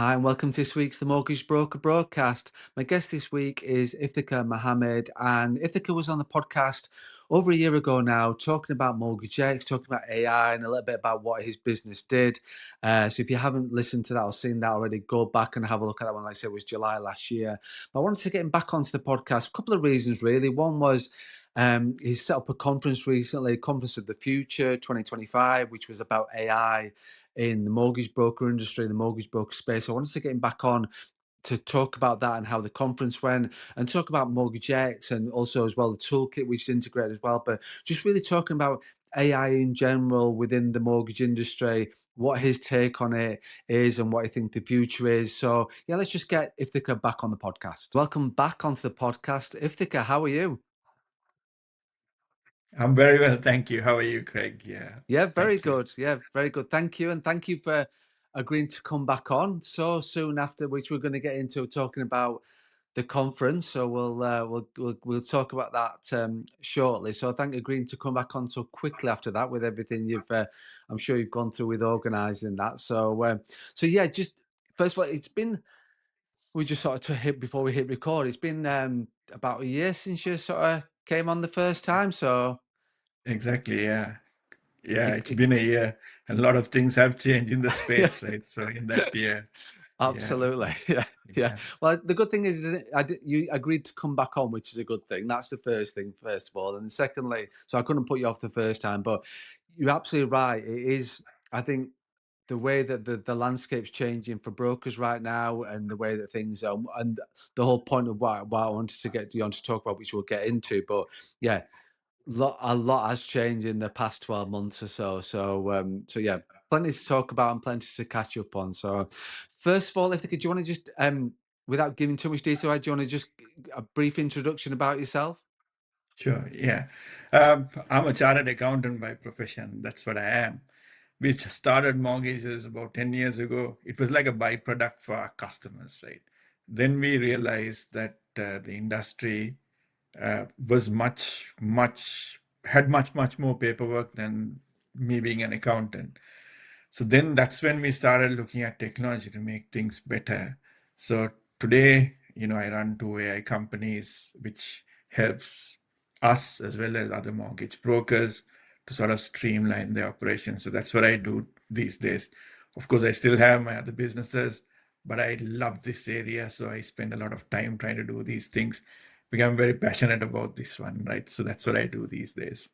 Hi, and welcome to this week's The Mortgage Broker broadcast. My guest this week is Ifthika Mohamed, and Ifthika was on the podcast over a year ago now, talking about Mortgage X, talking about AI, and a little bit about what his business did. So if you haven't listened to that or seen that already, go back and have a look at that one. Like I said, it was July last year. But I wanted to get him back onto the podcast. A couple of reasons, really. One was he's set up a conference recently, Conference of the Future 2025, which was about AI in the mortgage broker industry, the mortgage broker space. I wanted to get him back on to talk about that and how the conference went and talk about Mortgage X and also as well the toolkit which is integrated as well. But just really talking about AI in general within the mortgage industry, what his take on it is and what I think the future is. So yeah, let's just get Ifthika back on the podcast. Welcome back onto the podcast. Ifthika, how are you? I'm very well, thank you. How are you, Craig? Yeah, Yeah, very thank you. good. Yeah, very good. Thank you. And thank you for agreeing to come back on so soon after, which we're going to get into talking about the conference. So we'll talk about that shortly. So thank you agreeing to come back on so quickly after that with everything you've I'm sure you've gone through with organising that. So yeah, just first of all, it's been we just sort of to hit before we hit record. It's been about a year since you sort of came on the first time. So Exactly, yeah. Yeah, it's it, been a year and a lot of things have changed in the yeah. space, right? So in that year, yeah, Absolutely. Yeah. Yeah. yeah, Well, the good thing is that you agreed to come back on, which is a good thing. That's the first thing, first of all. And secondly, so I couldn't put you off the first time, but you're absolutely right. It is, I think, the way that the landscape's changing for brokers right now and the way that things are, and the whole point of why I wanted to get you on to talk about, which we'll get into. But yeah, a lot has changed in the past 12 months or so. So yeah, plenty to talk about and plenty to catch up on. So first of all, if do you want to just without giving too much detail, do you want to just a brief introduction about yourself? sure, yeah. I'm a chartered accountant by profession. That's what I am. We just started mortgages about 10 years ago. It was like a byproduct for our customers, right? Then we realized that the industry was much more paperwork than me being an accountant. So then that's when we started looking at technology to make things better. So today, I run two AI companies, which helps us as well as other mortgage brokers to sort of streamline their operations. So that's what I do these days. Of course, I still have my other businesses, but I love this area. So I spend a lot of time trying to do these things because I'm very passionate about this one, right? So that's what I do these days.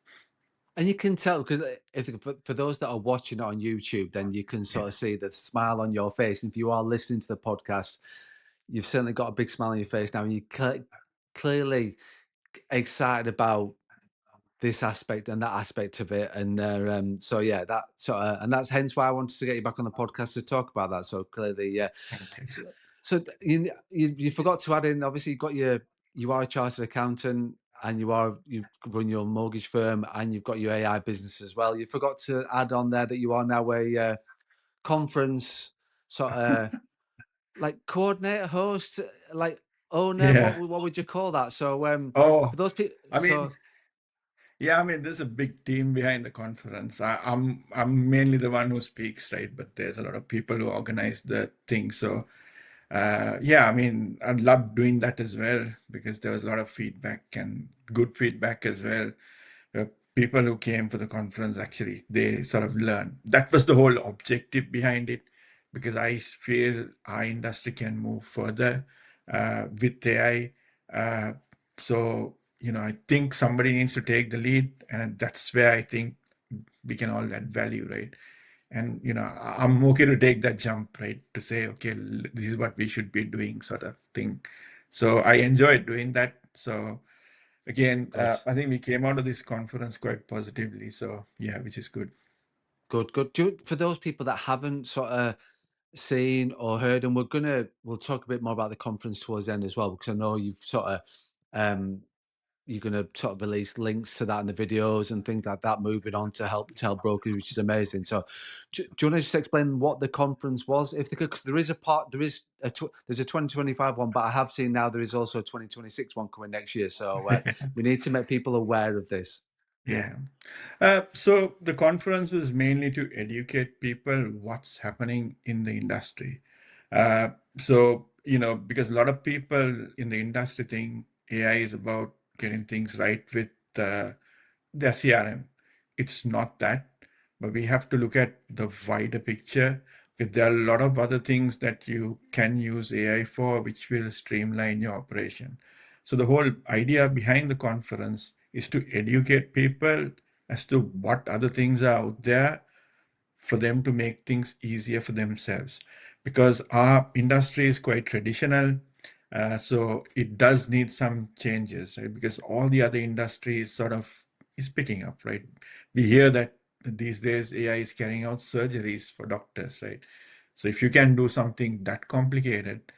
And you can tell because if for those that are watching it on YouTube, then you can Yeah. sort of see the smile on your face. And if you are listening to the podcast, you've certainly got a big smile on your face now, and you clearly excited about this aspect and that aspect of it. And so yeah, that sort of, and that's hence why I wanted to get you back on the podcast to talk about that. So clearly, yeah. Thank you. So, so you forgot to add in. Obviously, you are a chartered accountant and you run your mortgage firm and you've got your AI business as well. You forgot to add on there that you are now a conference sort of like coordinator, host, like owner. Yeah. What would you call that? So Oh, for those people, I mean, so yeah, I mean, there's a big team behind the conference. I'm mainly the one who speaks, right? But there's a lot of people who organize the thing. So yeah, I mean, I love doing that as well because there was a lot of feedback and good feedback as well. Uh, People who came for the conference actually they sort of learned. That was the whole objective behind it, because I feel our industry can move further with AI. So I think somebody needs to take the lead, and that's where I think we can all add value, right? And I'm okay to take that jump, right, to say, okay, this is what we should be doing, sort of thing. So I enjoyed doing that. So again, good. I think we came out of this conference quite positively. So yeah, which is good. Good, good. For those people that haven't sort of seen or heard, and we'll talk a bit more about the conference towards the end as well, because I know you've sort of um, you're going to sort of release links to that in the videos and things like that, moving on to help tell brokers, which is amazing. So, do you want to just explain what the conference was? If because there is a part, there's a 2025 one, but I have seen now there is also a 2026 one coming next year. So we need to make people aware of this. Yeah. So the conference was mainly to educate people what's happening in the industry. Uh, so, because a lot of people in the industry think AI is about getting things right with uh, their CRM. It's not that, but we have to look at the wider picture. Because there are a lot of other things that you can use AI for, which will streamline your operation. So the whole idea behind the conference is to educate people as to what other things are out there for them to make things easier for themselves. Because our industry is quite traditional, so it does need some changes, right? Because all the other industries sort of is picking up, right? We hear that these days AI is carrying out surgeries for doctors, right? So if you can do something that complicated,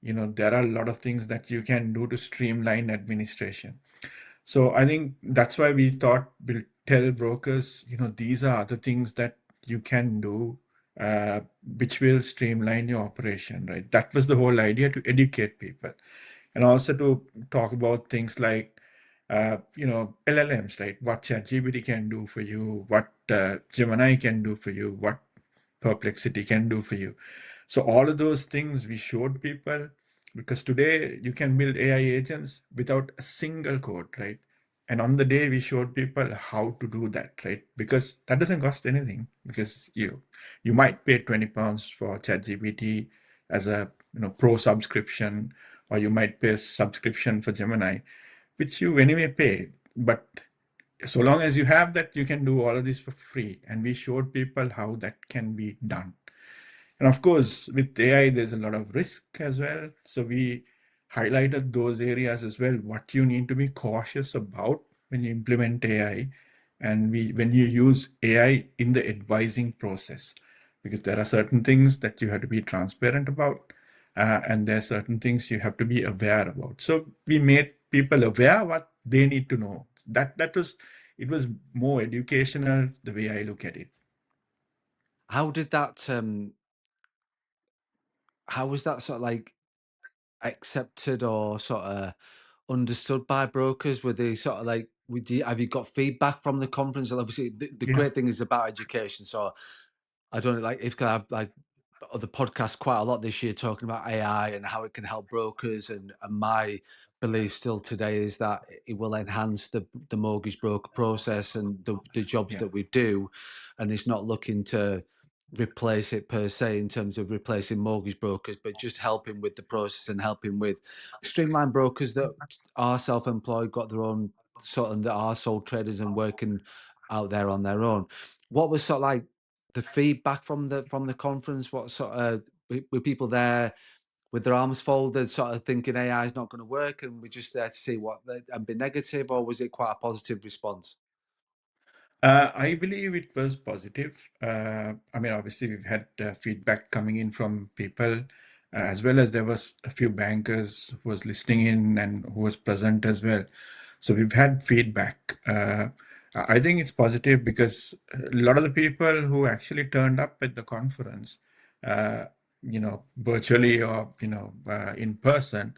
there are a lot of things that you can do to streamline administration. So I think that's why we thought we'll tell brokers, these are other things that you can do, which will streamline your operation, right? That was the whole idea, to educate people, and also to talk about things like, LLMs, right? What ChatGPT can do for you, what Gemini can do for you, what Perplexity can do for you. So all of those things we showed people, because today you can build AI agents without a single code, right? And on the day we showed people how to do that, right? Because that doesn't cost anything, because you might pay 20 pounds for ChatGPT as a pro subscription, or you might pay a subscription for Gemini, which you anyway pay. But so long as you have that, you can do all of this for free. And we showed people how that can be done. And of course, with AI, there's a lot of risk as well. So we highlighted those areas as well, what you need to be cautious about when you implement AI, and when you use AI in the advising process, because there are certain things that you have to be transparent about, and there are certain things you have to be aware about. So we made people aware what they need to know. That was it was more educational the way I look at it. How did that how was that sort of like accepted or sort of understood by brokers? Were they sort of like, have you got feedback from the conference? Well, obviously, the Yeah, great thing is about education. So I don't know, like if I have like other podcasts quite a lot this year talking about AI and how it can help brokers, and my belief still today is that it will enhance the mortgage broker process and the jobs yeah, that we do, and it's not looking to replace it per se in terms of replacing mortgage brokers, but just helping with the process and helping with streamline brokers that are self-employed, got their own sort of that are sole traders and working out there on their own. What was sort of like the feedback from the conference? What sort of were people there with their arms folded, sort of thinking AI is not going to work, and we're just there to see and be negative, or was it quite a positive response? I believe it was positive. I mean, obviously, we've had feedback coming in from people, as well as there was a few bankers who was listening in and who was present as well. So we've had feedback. I think it's positive because a lot of the people who actually turned up at the conference, uh, virtually or in person,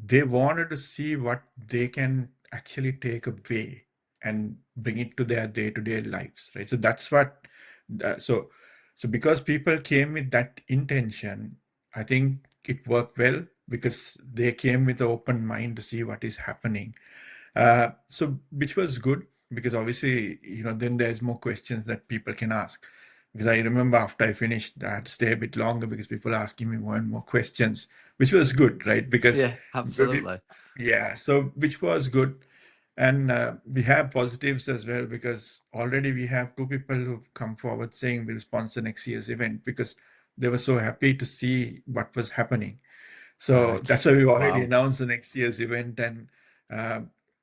they wanted to see what they can actually take away and bring it to their day-to-day lives, right? So that's what so because people came with that intention, I think it worked well, because they came with an open mind to see what is happening. So which was good, because obviously, then there's more questions that people can ask. Because I remember after I finished, I had to stay a bit longer because people were asking me more and more questions, which was good, right? Because, Yeah, we, absolutely. yeah, so which was good. And we have positives as well, because already we have two people who've come forward saying we'll sponsor next year's event, because they were so happy to see what was happening. So Right. that's why we've already Wow. announced the next year's event, uh,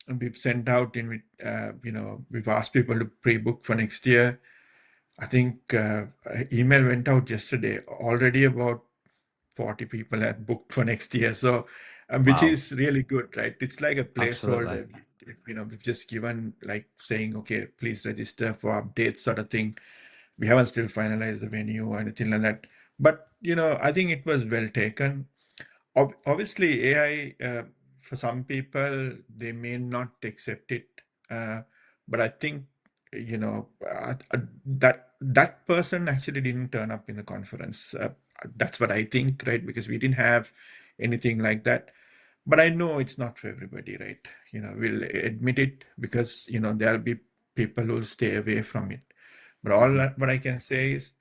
and we've sent out we've asked people to pre-book for next year. I think email went out yesterday. Already about 40 people have booked for next year. So, which Wow. is really good, right? It's like a Absolutely. placeholder. We've just given, like, saying, okay, please register for updates, sort of thing. We haven't still finalized the venue or anything like that. But, I think it was well taken. Obviously, AI, for some people, they may not accept it. Uh, but I think, that person actually didn't turn up in the conference. That's what I think, right? Because we didn't have anything like that. But I know it's not for everybody, right? We'll admit it because, there'll be people who'll stay away from it. But all Mhm. that what I can say is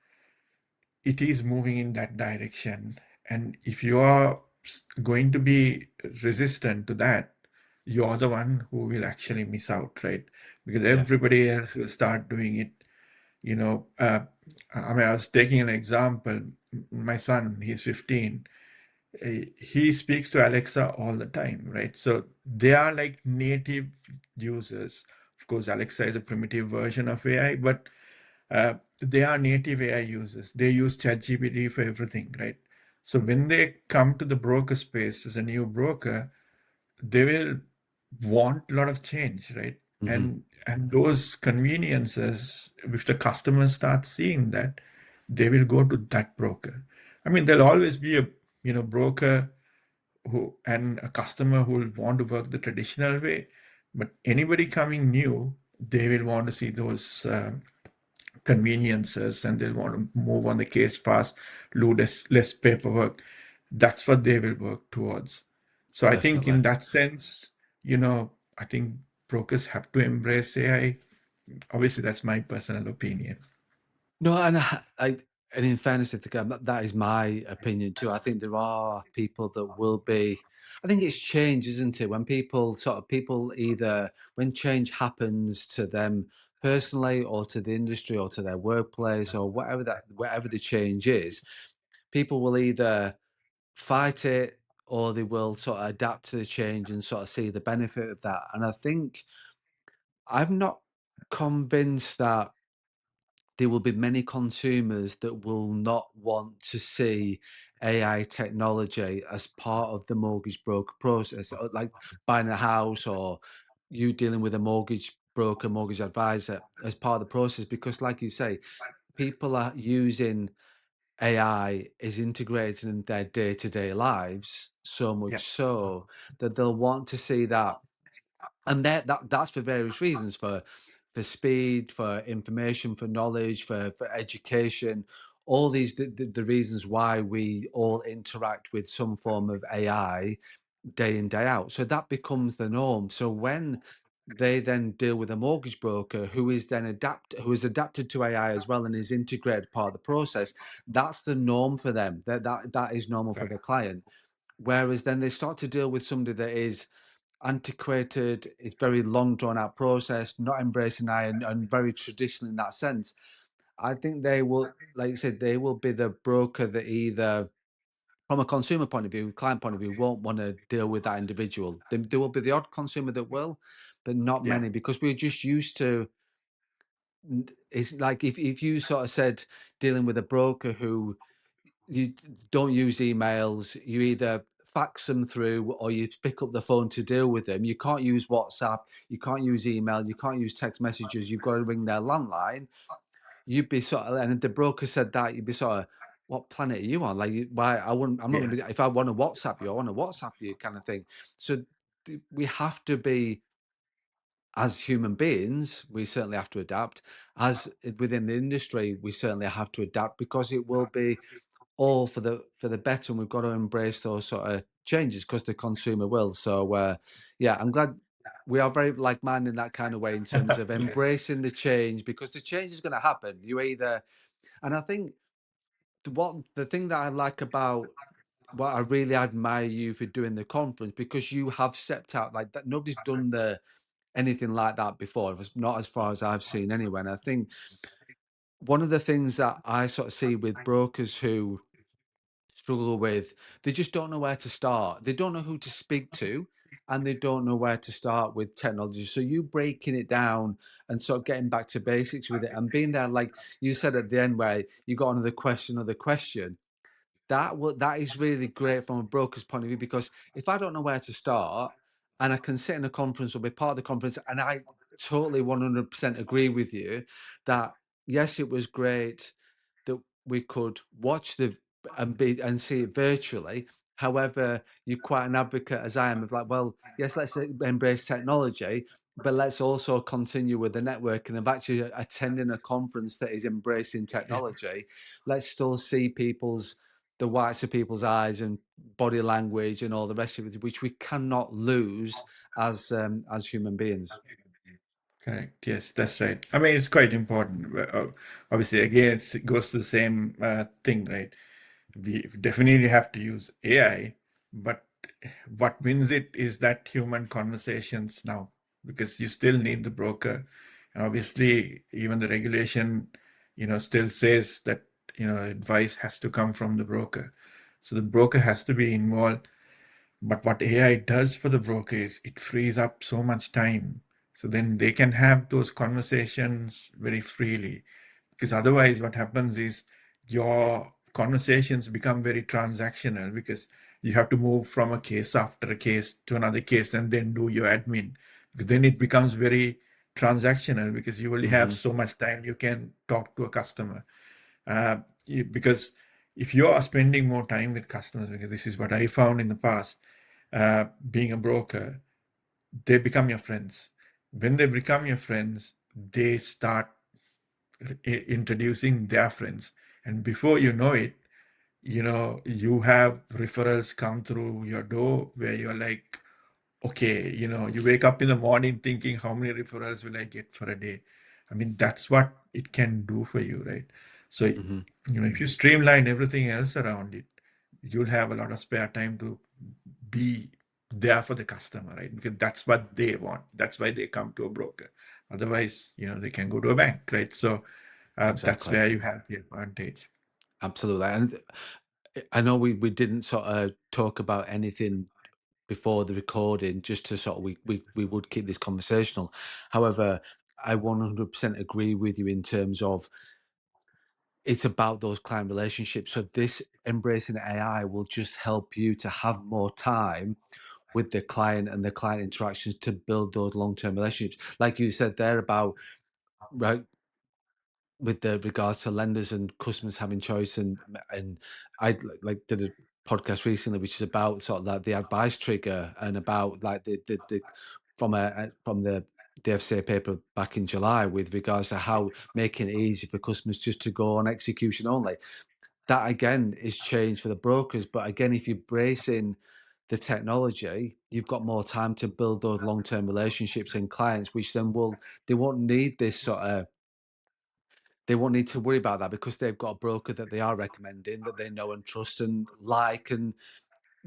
it is moving in that direction. And if you are going to be resistant to that, you're the one who will actually miss out, right? Because Yeah. everybody else will start doing it. You know, uh, I mean, I was taking an example. My son, he's 15. He speaks to Alexa all the time, right? So they are like native users. Of course, Alexa is a primitive version of AI, but they are native AI users. They use ChatGPT for everything, right? So when they come to the broker space as a new broker, they will want a lot of change, right? Mhm. And those conveniences, if the customers start seeing that, they will go to that broker. I mean, there'll always be a broker who and a customer who will want to work the traditional way, but anybody coming new, they will want to see those conveniences, and they'll want to move on the case fast, do less paperwork. That's what they will work towards. So I think Definitely. in that sense, I think brokers have to embrace AI. Obviously, that's my personal opinion. No, and and in fairness, to Gam, that is my opinion too. I think there are people that will be. I think it's change, isn't it? When people either when change happens to them personally, or to the industry, or to their workplace, or whatever the change is, people will either fight it, or they will sort of adapt to the change and sort of see the benefit of that. And I think I'm not convinced that there will be many consumers that will not want to see AI technology as part of the mortgage broker process, like buying a house, or you dealing with a mortgage broker, mortgage advisor as part of the process. Because, like you say, people are using AI is integrated in their day to day lives so Yeah. much so that they'll want to see that, and that's for various reasons, for speed, for information, for knowledge, for education, all these the reasons why we all interact with some form of AI day in day out. So that becomes the norm. So when they then deal with a mortgage broker who is then who is adapted to AI as well and is integrated part of the process, that's the norm for them. That is normal for Right. the client. Whereas then they start to deal with somebody that is antiquated, it's very long drawn out process, not embracing AI, and very traditional in that sense. I think they will, like you said, they will be the broker that either from a consumer point of view, client point of view, won't want to deal with that individual. There will be the odd consumer that will, but not Yeah. many, because we're just used to. It's like if you sort of said dealing with a broker who you don't use emails, you either fax them through or you pick up the phone to deal with them. You can't use WhatsApp, you can't use email, you can't use text messages, you've got to ring their landline. You'd be sort of, and if the broker said that, you'd be sort of, what planet are you on? Like, why I wouldn't, I'm not Yeah. gonna be, if I want to WhatsApp you, I want to WhatsApp you kind of thing. So we have to be, as human beings, we certainly have to adapt. As within the industry, we certainly have to adapt, because it will be all for the better, and we've got to embrace those sort of changes because the consumer will. So yeah, I'm glad we are very like minded in that kind of way, in terms of embracing the change, because the change is going to happen. You either, and I think the thing that I like about, what I really admire you for doing the conference, because you have stepped out like that. Nobody's done anything like that before. It was not, as far as I've seen anyway. And I think one of the things that I sort of see with brokers who struggle with, they just don't know where to start. They don't know who to speak to, and they don't know where to start with technology. So you breaking it down and sort of getting back to basics with it, and being there, like you said at the end, where you got another question, that is really great from a broker's point of view, because if I don't know where to start, and I can sit in a conference or be part of the conference, and I totally 100% agree with you that yes, it was great that we could watch and see it virtually. However, you're quite an advocate, as I am, of like, well, yes, let's embrace technology, but let's also continue with the networking of actually attending a conference that is embracing Yeah. technology. Let's still see people's the whites of people's eyes and body language and all the rest of it, which we cannot lose as human beings. Correct. Yes, that's right. I mean, it's quite important. Obviously, again, it goes to the same thing, right? We definitely have to use AI, but what wins it is that human conversations now, because you still need the broker. And obviously, even the regulation, still says that, advice has to come from the broker. So the broker has to be involved. But what AI does for the broker is it frees up so much time. So then they can have those conversations very freely. Because otherwise, what happens is your conversations become very transactional because you have to move from a case after a case to another case and then do your admin. Because then it becomes very transactional because you only have Hmm. so much time you can talk to a customer. Uh, because if you are spending more time with customers, because this is what I found in the past, being a broker, they become your friends. When they become your friends, they start introducing their friends. And before you know it, you have referrals come through your door where you're like, okay, you wake up in the morning thinking, how many referrals will I get for a day? I mean, that's what it can do for you, right? So, Hmm. if you streamline everything else around it, you'll have a lot of spare time to be there for the customer, right? Because that's what they want. That's why they come to a broker. Otherwise, they can go to a bank, right? So that's Exactly. where you have the advantage. Absolutely. And I know we didn't sort of talk about anything before the recording, just to sort of we would keep this conversational. However, I 100% agree with you in terms of it's about those client relationships. So this embracing AI will just help you to have more time with the client and the client interactions to build those long-term relationships. Like you said there about, right, with the regards to lenders and customers having choice, and I like did a podcast recently which is about sort of like the advice trigger and about like the from the FCA paper back in July with regards to how making it easy for customers just to go on execution only. That again is change for the brokers, but again, if you're bracing the technology, you've got more time to build those long-term relationships and clients, which then will they won't need this sort of they won't need to worry about that because they've got a broker that they are recommending that they know and trust and like and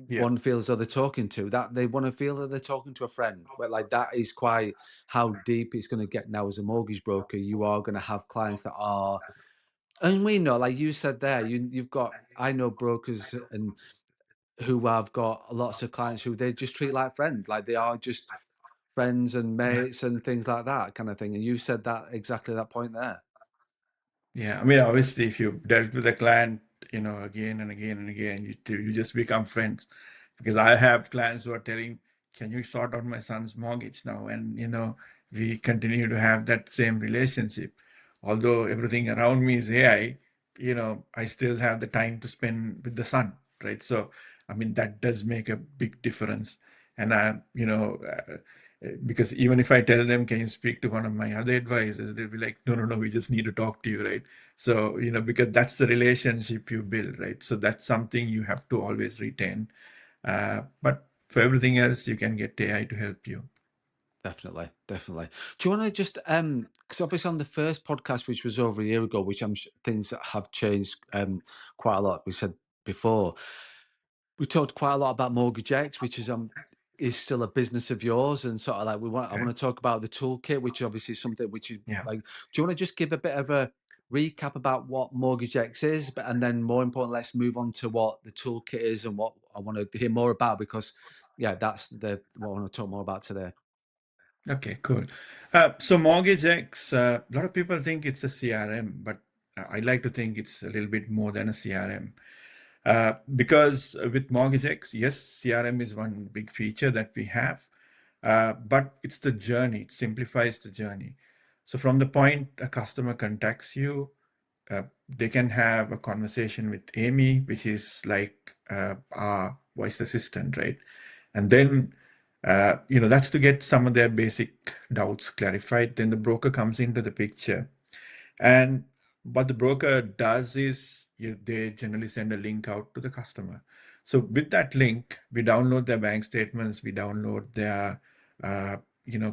Yeah. one feels that they're talking to that they want to feel that they're talking to a friend. But like that is quite how deep it's going to get now as a mortgage broker. You are going to have clients that are, and we know, like you said there, you've got I know brokers and who have got lots of clients who they just treat like friends, like they are just friends and mates and things like that kind of thing. And you said that exactly that point there. Yeah, I mean, obviously, if you dealt with a client, again and again and again, you just become friends. Because I have clients who are telling, "Can you sort out my son's mortgage now?" And we continue to have that same relationship. Although everything around me is AI, I still have the time to spend with the son, right? So, I mean, that does make a big difference. And because even if I tell them, "Can you speak to one of my other advisors?" They'll be like, "No, no, no, we just need to talk to you," right? So, because that's the relationship you build, right? So that's something you have to always retain. But for everything else, you can get AI to help you. Definitely, definitely. Do you want to just because obviously on the first podcast, which was over a year ago, which things that have changed quite a lot. We said before we talked quite a lot about Mortgage X, which is still a business of yours, and sort of like I Okay. want to talk about the toolkit, which obviously is something which is Yeah. like. Do you want to just give a bit of a recap about what Mortgage X is, but and then more important, let's move on to what the toolkit is and what I want to hear more about because yeah, that's the what I want to talk more about today. Okay, cool. So Mortgage X, a lot of people think it's a CRM, but I like to think it's a little bit more than a CRM. Because with Mortgage X, yes, CRM is one big feature that we have, but it's the journey. It simplifies the journey. So from the point a customer contacts you, they can have a conversation with Amy, which is like our voice assistant, right? And then, that's to get some of their basic doubts clarified. Then the broker comes into the picture. And what the broker does is they generally send a link out to the customer. So with that link, we download their bank statements, we download their uh,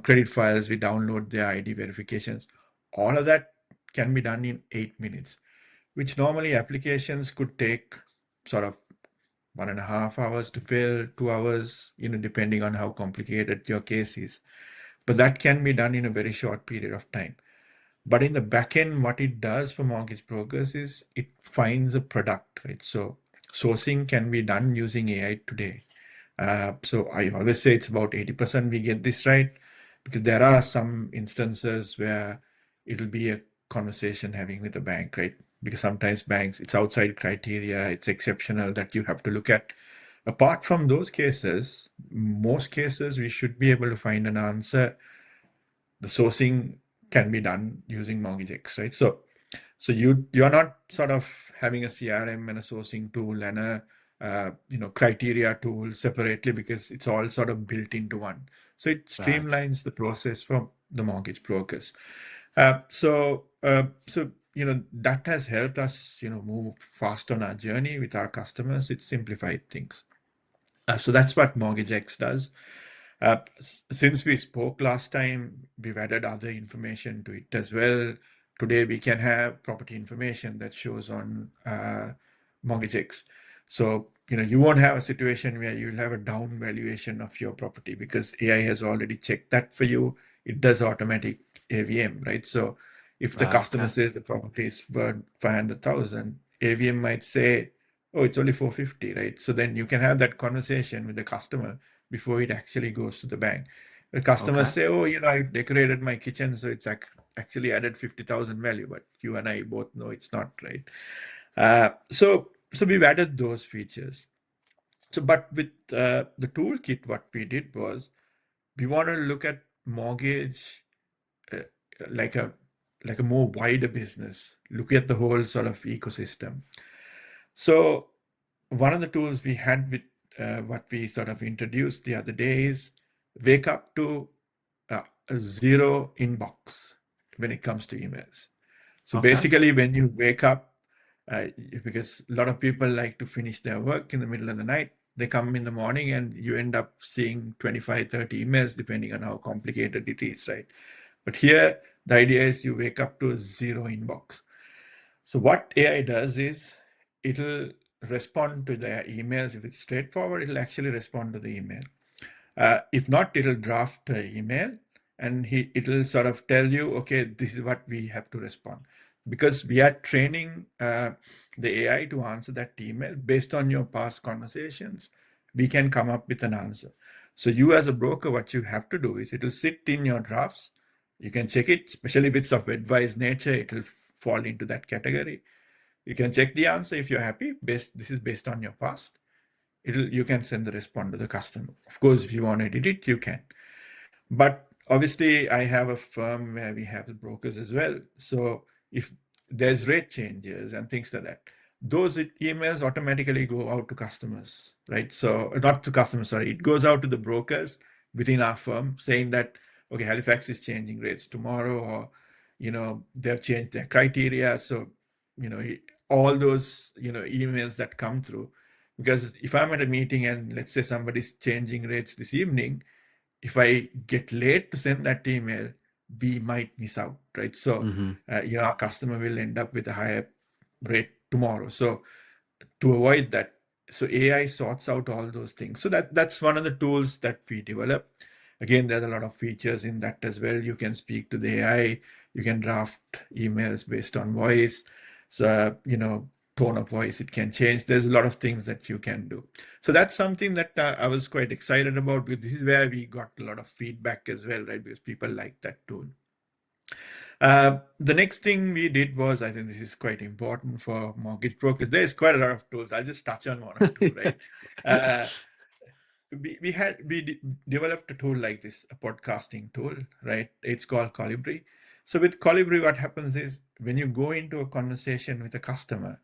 credit files, we download their ID verifications. All of that can be done in 8 minutes, which normally applications could take sort of 1.5 hours to fill, 2 hours, depending on how complicated your case is. But that can be done in a very short period of time. But in the back end, what it does for mortgage brokers is it finds a product, right? So sourcing can be done using AI today. So I always say it's about 80% we get this right, because there are some instances where it'll be a conversation having with a bank, right? Because sometimes banks, it's outside criteria, it's exceptional that you have to look at. Apart from those cases, most cases we should be able to find an answer. The sourcing can be done using MortgageX, right? So you're not sort of having a CRM and a sourcing tool and a criteria tool separately, because it's all sort of built into one. So it Right. streamlines the process for the mortgage brokers. So that has helped us move fast on our journey with our customers. It simplified things. So that's what MortgageX does. Since we spoke last time, we've added other information to it as well. Today, we can have property information that shows on MortgageX. So, you won't have a situation where you'll have a down valuation of your property, because AI has already checked that for you. It does automatic AVM, right? So if the Right. customer Okay. says the property is worth 500,000, AVM might say, oh, it's only 450, right? So then you can have that conversation with the customer before it actually goes to the bank. The customers Okay. say, oh, I decorated my kitchen, so it's actually added 50,000 value, but you and I both know it's not, right? So we've added those features. So, but with the toolkit, what we did was we want to look at mortgage uh, like a like a more wider business, look at the whole sort of ecosystem. So one of the tools we had with what we sort of introduced the other day is wake up to a zero inbox when it comes to emails. So Okay. basically, when you wake up, uh, because a lot of people like to finish their work in the middle of the night, they come in the morning and you end up seeing 25, 30 emails, depending on how complicated it is, right? But here, the idea is you wake up to a zero inbox. So what AI does is it'll respond to their emails. If it's straightforward, it'll actually respond to the email. If not, it'll draft an email, and it'll sort of tell you, okay, this is what we have to respond. Because we are training the AI to answer that email based on your past conversations, we can come up with an answer. So you as a broker, what you have to do is it'll sit in your drafts. You can check it, especially bits of advice nature, it'll fall into that category. You can check the answer if you're happy. This is based on your past. You can send the response to the customer. Of course, if you want to edit it, you can. But obviously, I have a firm where we have the brokers as well. So if there's rate changes and things like that, those emails automatically go out to customers, right? So not to customers, sorry, it goes out to the brokers within our firm saying that, okay, Halifax is changing rates tomorrow, or, they've changed their criteria. So, you know, all those, emails that come through, because if I'm at a meeting and let's say somebody's changing rates this evening, if I get late to send that email, we might miss out, right? So, Mm-hmm. our customer will end up with a higher rate tomorrow. So, to avoid that, so AI sorts out all those things. So that's one of the tools that we develop. Again, there's a lot of features in that as well. You can speak to the AI. You can draft emails based on voice. So, tone of voice, it can change. There's a lot of things that you can do. So that's something that I was quite excited about, because this is where we got a lot of feedback as well, right? Because people like that tool. The next thing we did was, I think this is quite important for mortgage brokers. There's quite a lot of tools. I'll just touch on one or two, right? Uh, we developed a tool like this, a podcasting tool, right? It's called Colibri. So with Colibri, what happens is when you go into a conversation with a customer,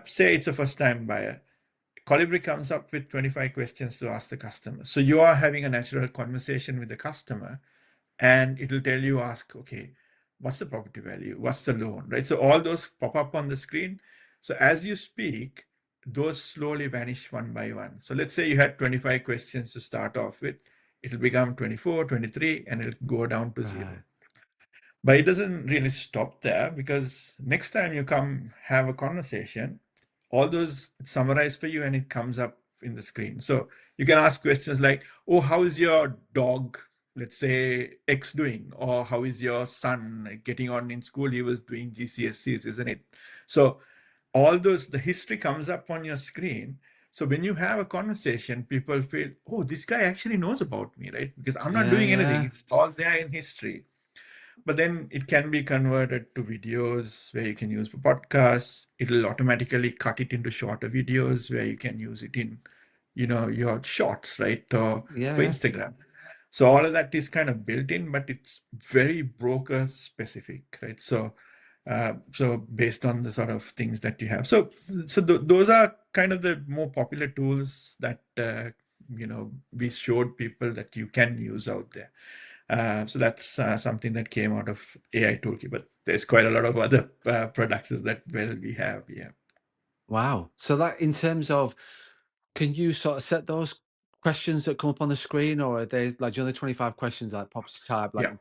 say it's a first-time buyer, Colibri comes up with 25 questions to ask the customer. So you are having a natural conversation with the customer, and it will tell you, ask, okay, what's the property value? What's the loan, right? So all those pop up on the screen. So as you speak, those slowly vanish one by one. So let's say you had 25 questions to start off with, it'll become 24, 23, and it'll go down to zero. Right. But it doesn't really stop there, because next time you come have a conversation, all those summarize for you and it comes up in the screen. So you can ask questions like, oh, how is your dog, let's say X, doing? Or how is your son getting on in school? He was doing GCSEs, isn't it? So all those, the history comes up on your screen. So when you have a conversation, people feel, oh, this guy actually knows about me, right? Because I'm not Yeah, doing anything. yeah. It's all there in history. But then it can be converted to videos where you can use for podcasts. It'll automatically cut it into shorter videos where you can use it in, your shorts, right? Or Yeah, for yeah. Instagram. So all of that is kind of built in, but it's very broker specific, right? So based on the sort of things that you have. Those are kind of the more popular tools that, we showed people that you can use out there. So that's something that came out of AI Toolkit, but there's quite a lot of other products that we have. Yeah. Wow. So that in terms of, can you sort of set those questions that come up on the screen, or are they like, the 25 questions like property type, like Yeah.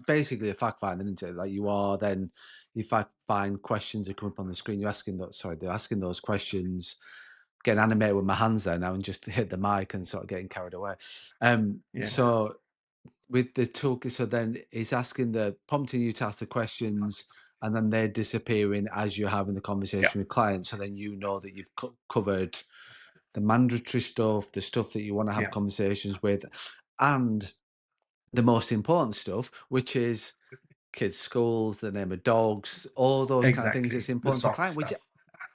basically a fact finding, isn't it? Like you are then you fact find questions that come up on the screen. You're asking those, sorry, they're asking those questions, getting animated with my hands there now and just hit the mic and sort of getting carried away. Yeah. So with the toolkit, so then it's asking the prompting you to ask the questions, and then they're disappearing as you're having the Yeah. conversation with clients. So then you know that you've covered the mandatory stuff, the stuff that you want to have Yeah. conversations with, and the most important stuff, which is kids' schools, the name of dogs, all those kind of things. Exactly. It's The important to soft client, which stuff.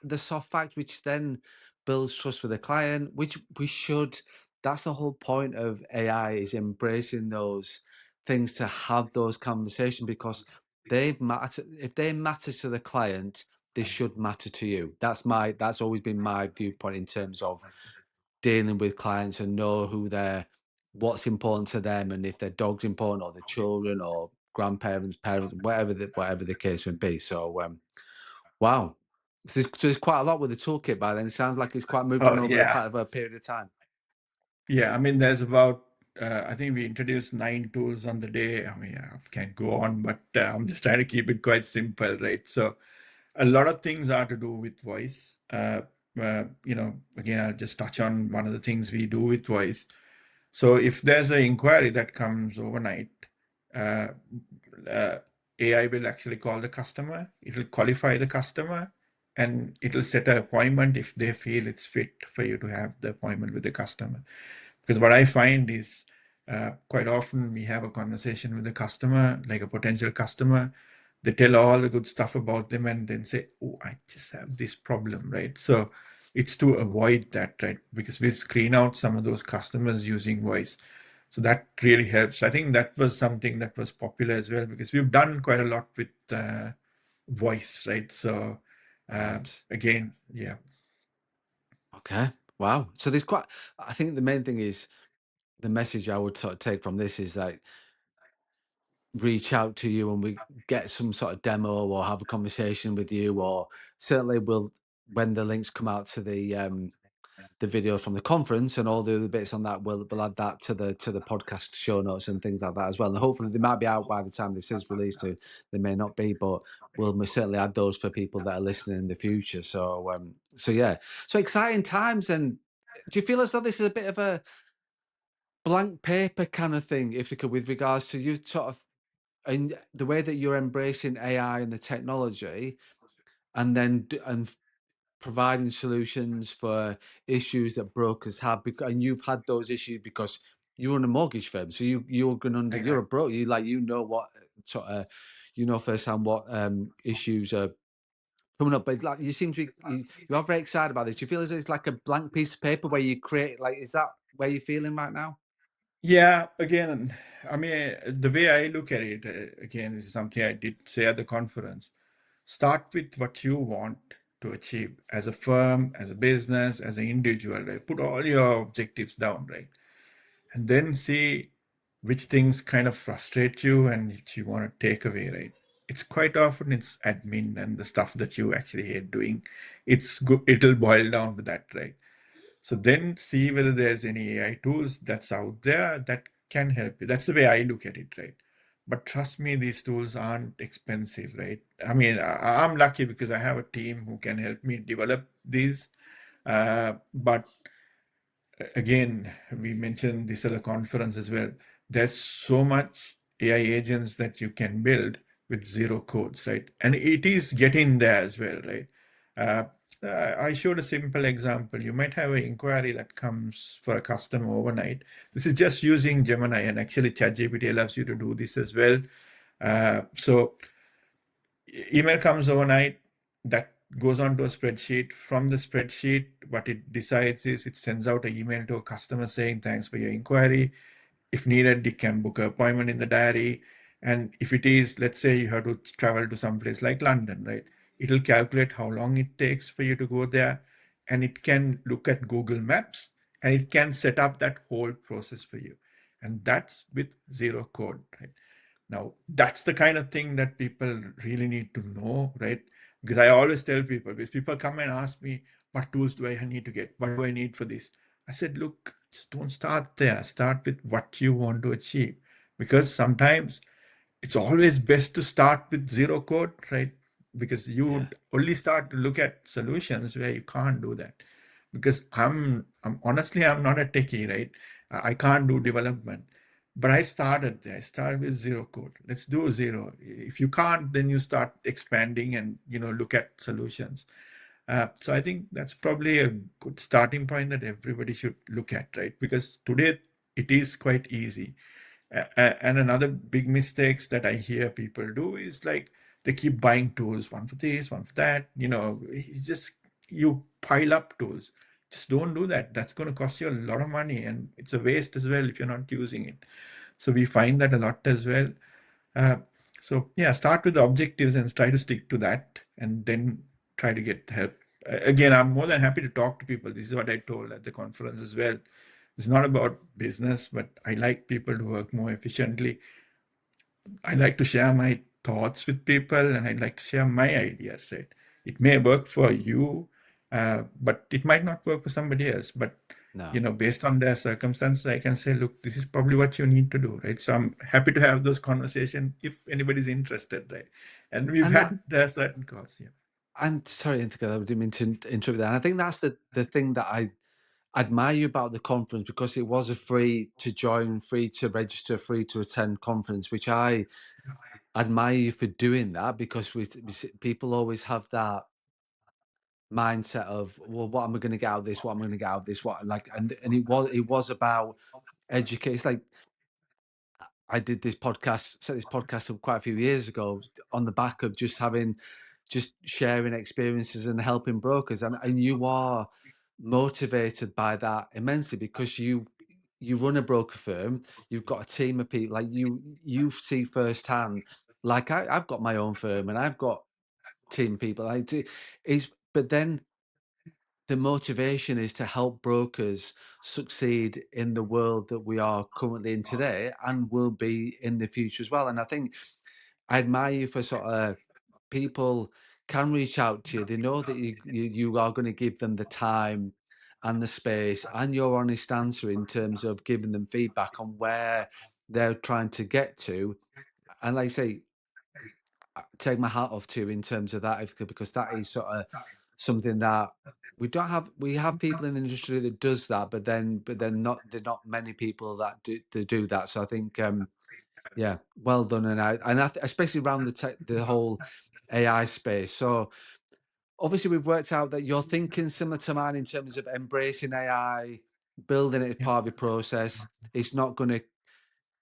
the soft fact, which then builds trust with the client, which we should. That's the whole point of AI, is embracing those things to have those conversations, because they matter. If they matter to the client, they should matter to you. That's always been my viewpoint in terms of dealing with clients, and know who they're, what's important to them, and if their dog's important, or their children, or grandparents, parents, whatever the case may be. So wow. So there's quite a lot with the toolkit by then. It sounds like it's quite moved on Oh, over a yeah. part of a period of time. Yeah. I mean, there's about, I think we introduced 9 tools on the day. I mean, I can go on, but I'm just trying to keep it quite simple, right? So a lot of things are to do with voice. Again, I'll just touch on one of the things we do with voice. So if there's an inquiry that comes overnight, uh, uh, AI will actually call the customer, it'll qualify the customer, and it'll set an appointment if they feel it's fit for you to have the appointment with the customer. Because what I find is, quite often we have a conversation with a customer, like a potential customer. They tell all the good stuff about them and then say, oh, I just have this problem, right? So it's to avoid that, right? Because we'll screen out some of those customers using voice. So that really helps. I think that was something that was popular as well, because we've done quite a lot with voice, right? So Right. again, yeah. Okay. Wow. So there's quite, I think the main thing is, the message I would sort of take from this is like, reach out to you and we get some sort of demo or have a conversation with you, or certainly we'll, when the links come out to the video from the conference and all the other bits on that, we'll add that to the podcast show notes and things like that as well. And hopefully they might be out by the time this is released. Too, they may not be, but we'll most certainly add those for people that are listening in the future. So yeah, so exciting times. And do you feel as though this is a bit of a blank paper kind of thing, if you could, with regards to you sort of, and the way that you're embracing AI and the technology, and then providing solutions for issues that brokers have, because, and you've had those issues because you run a mortgage firm, so you're going under, you're a Exactly. broker, you like, you know what sort of, you know firsthand what issues are coming up. But like, you seem to be, you are very excited about this. Do you feel as though it's like a blank piece of paper where you create, like, is that where you're feeling right now? Yeah, again, I mean, the way I look at it, again, this is something I did say at the conference. Start with what you want to achieve as a firm, as a business, as an individual, right? Put all your objectives down, right? And then see which things kind of frustrate you and which you want to take away, right? it's quite often it's admin and the stuff that you actually hate doing. It's good. It'll boil down to that, right? So then see whether there's any AI tools that's out there that can help you. That's the way I look at it, right? But trust me, these tools aren't expensive, right? I mean, I'm lucky because I have a team who can help me develop these. But again, we mentioned this at a conference as well. There's so much AI agents that you can build with zero codes, right? And it is getting there as well, right? Uh, I showed a simple example. You might have an inquiry that comes for a customer overnight. This is just using Gemini, and actually ChatGPT allows you to do this as well. So email comes overnight, that goes onto a spreadsheet. From the spreadsheet, what it decides is it sends out an email to a customer saying thanks for your inquiry. If needed, it can book an appointment in the diary. And if it is, let's say you have to travel to some place like London, right? It'll calculate how long it takes for you to go there, and it can look at Google Maps, and it can set up that whole process for you. And that's with zero code, right? Now, that's the kind of thing that people really need to know, right? Because I always tell people, because people come and ask me, what tools do I need to get? What do I need for this? I said, look, just don't start there. Start with what you want to achieve. Because sometimes it's always best to start with zero code, right? Because you Yeah. would only start to look at solutions where you can't do that. Because I'm honestly, I'm not a techie, right? I can't do development. But I started there. I started with zero code. Let's do zero. If you can't, then you start expanding and look at solutions. So I think that's probably a good starting point that everybody should look at, right? Because today it is quite easy. And another big mistakes that I hear people do is like they keep buying tools, one for this, one for that. It's just you pile up tools. Just don't do that. That's going to cost you a lot of money, and it's a waste as well if you're not using it. So we find that a lot as well. Uh, so yeah, start with the objectives and try to stick to that, and then try to get help. Again, I'm more than happy to talk to people. This is what I told at the conference as well. It's not about business, but I like people to work more efficiently. I like to share my thoughts with people, and I like to share my ideas, right? It may work for you, but it might not work for somebody else. But No. based on their circumstances, I can say, look, this is probably what you need to do, right? So I'm happy to have those conversations if anybody's interested, right? And we've And that had there certain calls, yeah. and sorry, Ifthikar, I didn't mean to interrupt that. And I think that's the thing that I admire you about the conference, because it was a free to join, free to register, free to attend conference, which I admire you for doing that, because people always have that mindset of, well, what am I going to get out of this? What am I going to get out of this? What, like, and it was about educate. It's like I did this podcast, set this podcast up quite a few years ago on the back of just sharing experiences and helping brokers, and you are motivated by that immensely, because you run a broker firm, you've got a team of people, like you see firsthand. Like I've got my own firm and I've got team of people. I do is but then the motivation is to help brokers succeed in the world that we are currently in today and will be in the future as well. And I think I admire you for sort of people can reach out to you. They know that you are going to give them the time and the space and your honest answer in terms of giving them feedback on where they're trying to get to. And like I say, take my hat off to you in terms of that, because that is sort of something that we don't have. We have people in the industry that does that, but then not they're not many people that do that. So I think yeah, well done, especially around the whole AI space. So obviously we've worked out that you're thinking similar to mine in terms of embracing AI, building it as part of your process. It's not going to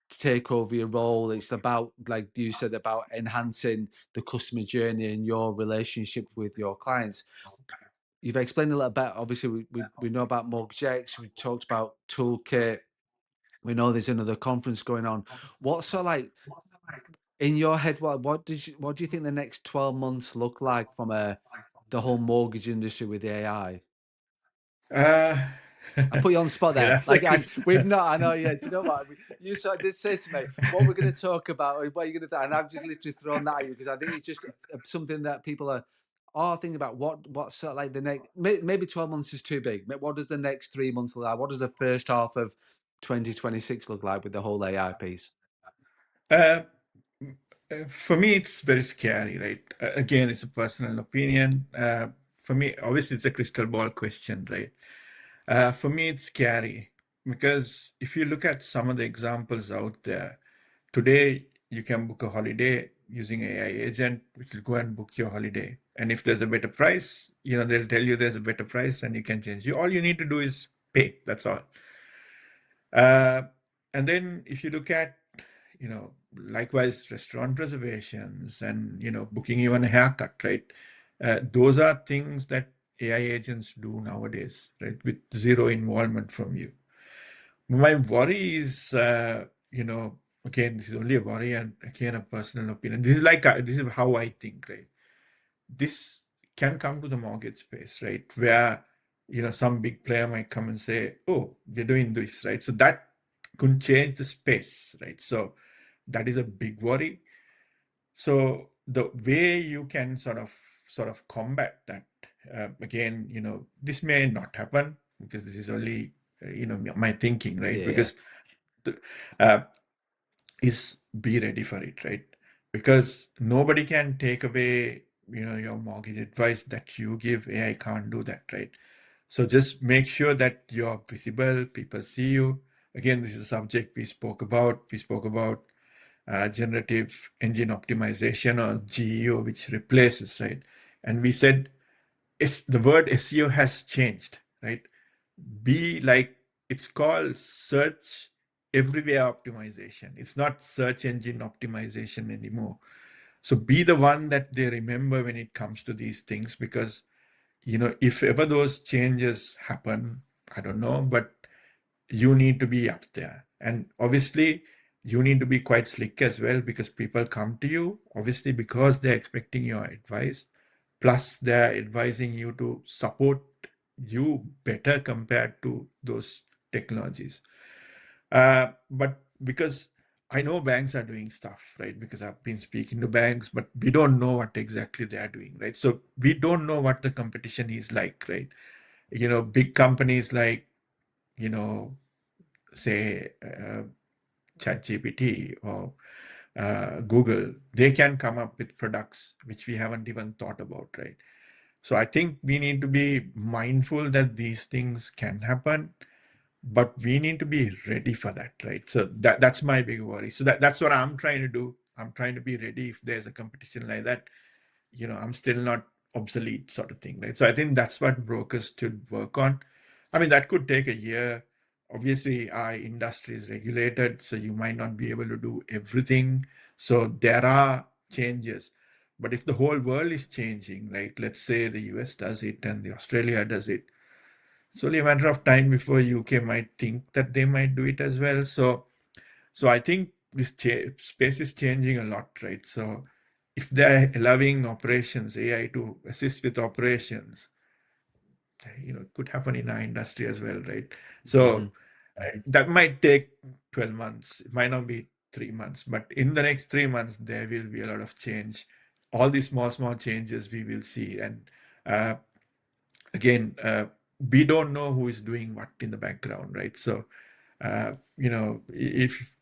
take over your role. It's about, like you said, about enhancing the customer journey and your relationship with your clients. You've explained a little bit. Obviously, we know about Mortgage X. We talked about Toolkit. We know there's another conference going on. What's so like in your head? What do you think the next 12 months look like from the whole mortgage industry with AI? Uh, I put you on the spot Okay, there. that's a Like, and crystal. we've not, I know, yeah. Do you know what? You sort of did say to me, what we're going to talk about, or what you're going to do. And I've just literally thrown that at you because I think it's just something that people are thinking about. What's sort of like the next, maybe 12 months is too big. What does the next 3 months look like? What does the first half of 2026 look like with the whole AI piece? Uh, for me, it's very scary, right? Again, it's a personal opinion. For me, obviously, it's a crystal ball question, right? For me, it's scary because if you look at some of the examples out there, today you can book a holiday using AI agent, which will go and book your holiday. And if there's a better price, they'll tell you there's a better price and you can change. All you need to do is pay. That's all. Uh, and then if you look at, likewise restaurant reservations and, booking even a haircut, right? Those are things that AI agents do nowadays, right? With zero involvement from you. My worry is, again, this is only a worry and again, a personal opinion. This is how I think, right? This can come to the mortgage space, right? Where, some big player might come and say, oh, we're doing this, right? So that could change the space, right? So that is a big worry. So the way you can sort of combat that, again, this may not happen because this is only, my thinking, right? Yeah, Because the, uh, is be ready for it, right? Because nobody can take away, your mortgage advice that you give. AI can't do that, right? So just make sure that you're visible, people see you. Again, this is a subject we spoke about. We spoke about generative engine optimization or GEO, which replaces, right? And we said the word SEO has changed, right? Be like, it's called search everywhere optimization. It's not search engine optimization anymore. So be the one that they remember when it comes to these things, because if ever those changes happen, I don't know, but you need to be up there. And obviously, you need to be quite slick as well, because people come to you, obviously, because they're expecting your advice. Plus, they're advising you to support you better compared to those technologies. But because I know banks are doing stuff, right? Because I've been speaking to banks, but we don't know what exactly they are doing, right? So we don't know what the competition is like, right? Big companies like, you know, say ChatGPT or Google, they can come up with products which we haven't even thought about, right? So I think we need to be mindful that these things can happen, but we need to be ready for that, right? So that's my big worry. So that's what I'm trying to do. I'm trying to be ready if there's a competition like that. I'm still not obsolete, sort of thing, right? So I think that's what brokers should work on. I mean, that could take a year. Obviously, our industry is regulated, so you might not be able to do everything. So there are changes. But if the whole world is changing, right? Let's say the US does it and the Australia does it. It's only a matter of time before UK might think that they might do it as well. So I think this space is changing a lot, right? So if they're allowing operations, AI to assist with operations, it could happen in our industry as well, right? hmm So that might take 12 months. It might not be 3 months, but in the next 3 months, there will be a lot of change. All these small, small changes we will see. And uh, again, we don't know who is doing what in the background, right? So if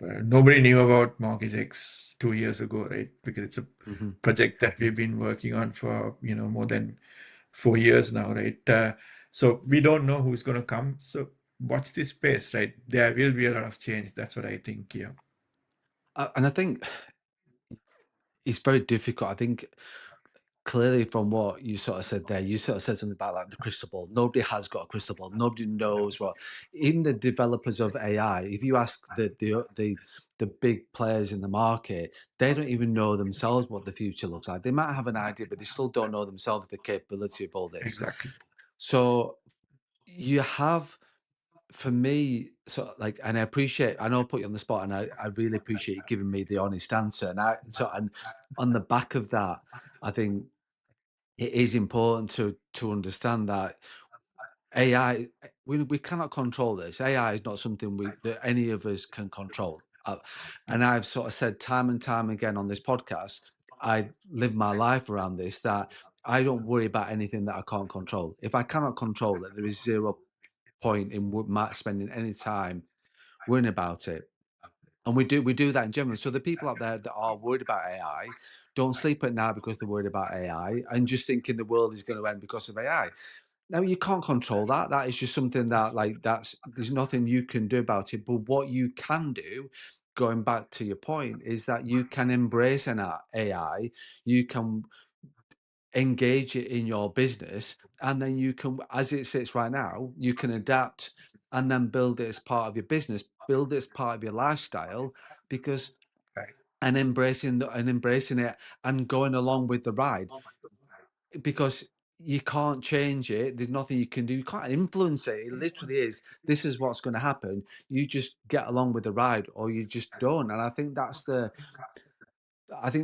nobody knew about Mortgage X 2 years ago, right? Because it's a hmm project that we've been working on for more than 4 years now, right? So we don't know who's going to come. So watch this space, right? There will be a lot of change. That's what I think. Yeah, and I think it's very difficult. I think clearly from what you sort of said there, you sort of said something about like the crystal ball. Nobody has got a crystal ball. Nobody knows what. Even the developers of AI, if you ask the big players in the market, they don't even know themselves what the future looks like. They might have an idea, but they still don't know themselves the capability of all this. exactly. So you have, for me, so like, and I know I put you on the spot, and I really appreciate you giving me the honest answer. And on the back of that, I think it is important to understand that AI, we cannot control this. AI is not something that any of us can control. And I've sort of said time and time again on this podcast, I live my life around this, that I don't worry about anything that I can't control. If I cannot control it, there is zero point in spending any time worrying about it. And we do that in general. So the people out there that are worried about AI don't sleep at night because they're worried about AI and just thinking the world is going to end because of AI. Now you can't control that. That is just something that there's nothing you can do about it. But what you can do, going back to your point, is that you can embrace an AI, you can engage it in your business, and then you can, as it sits right now, you can adapt and then build it as part of your business, build it as part of your lifestyle, because Right. and embracing it and going along with the ride, because you can't change it. There's nothing you can do. You can't influence it. It literally is. This is what's going to happen. You just get along with the ride, or you just don't. And I think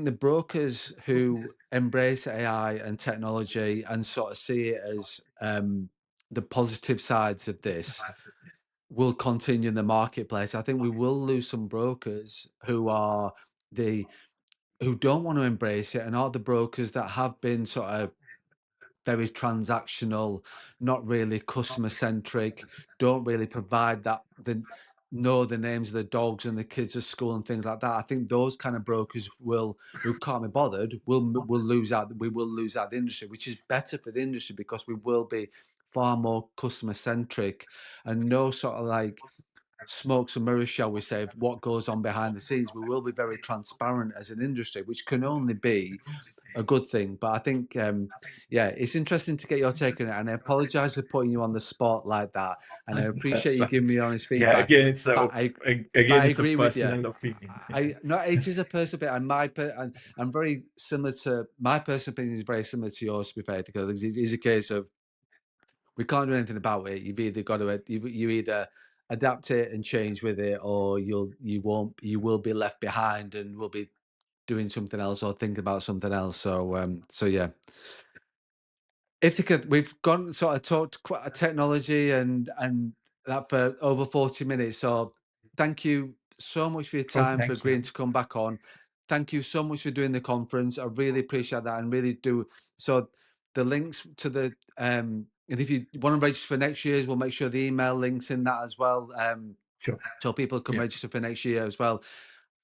the brokers who embrace AI and technology and sort of see it as the positive sides of this will continue in the marketplace. I think we will lose some brokers the who don't want to embrace it, and are the brokers that have been sort of very transactional, not really customer centric, don't really provide that the know the names of the dogs and the kids at school and things like that. I think those kind of brokers who can't be bothered will lose out. We will lose out the industry, which is better for the industry because we will be far more customer centric and no sort of like smokes and mirrors, shall we say, of what goes on behind the scenes. We will be very transparent as an industry, which can only be a good thing. But I think, yeah, it's interesting to get your take on it. And I apologize for putting you on the spot like that. And I appreciate That's you fine. giving me honest Yeah, feedback. But I again, it's a agree with you. personal opinion. I no, it is a personal bit, and and I'm very similar to my personal opinion is very similar to yours. To be fair, because it is a case of we can't do anything about it. You've either got to you either adapt it and change with it, or you will be left behind and will be doing something else or thinking about something else. So yeah. Ifthika, we've gone sort of talked quite technology and that for over 40 minutes. So thank you so much for your Oh, time, for thank you. agreeing to come back on. Thank you so much for doing the conference. I really appreciate that and really do. So the links to the and if you want to register for next year's, we'll make sure the email links in that as well. Sure. So people can Yeah. register for next year as well.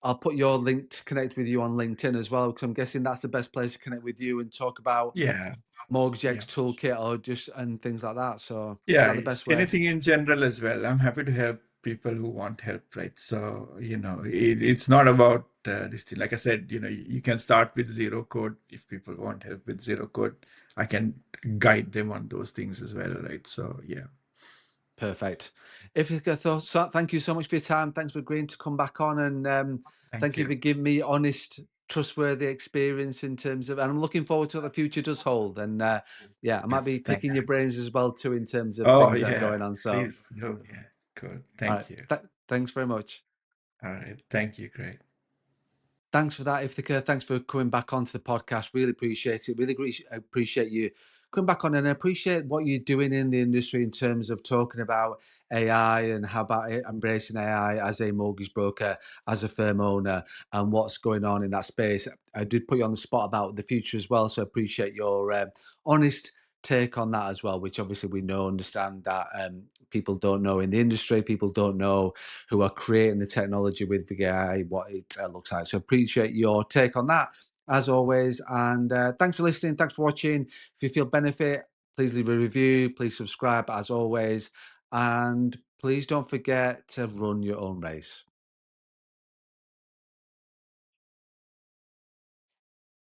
I'll put your link to connect with you on LinkedIn as well, because I'm guessing that's the best place to connect with you and talk about Yeah. Mortgage X Yeah. toolkit or just and things like that. So is Yeah. that the best way? Anything in general as well. I'm happy to help people who want help, right? So, it's not about this thing. Like I said, you can start with zero code. If people want help with zero code, I can guide them on those things as well, right? So, yeah. Perfect. If you could so thank you so much for your time. Thanks for agreeing to come back on, and Thank thank you you. for giving me honest, trustworthy experience in terms of. And I'm looking forward to what the future does hold. And yeah, I might be Yes. Thank picking your you. brains as well too in terms of Oh, things that are yeah. going on. So Please. Oh, yeah. Cool. all right, Thank you. thanks very much. All right. Thank you. Great. Thanks for that, Ifthika. Thanks for coming back onto the podcast. Really appreciate it. Really appreciate you coming back on, and I appreciate what you're doing in the industry in terms of talking about AI and how about embracing AI as a mortgage broker, as a firm owner, and what's going on in that space. I did put you on the spot about the future as well, so I appreciate your honest take on that as well, which obviously we know, understand that people don't know in the industry, people don't know who are creating the technology with the AI, what it looks like. So appreciate your take on that as always. And thanks for listening. Thanks for watching. If you feel benefit, please leave a review. Please subscribe as always. And please don't forget to run your own race.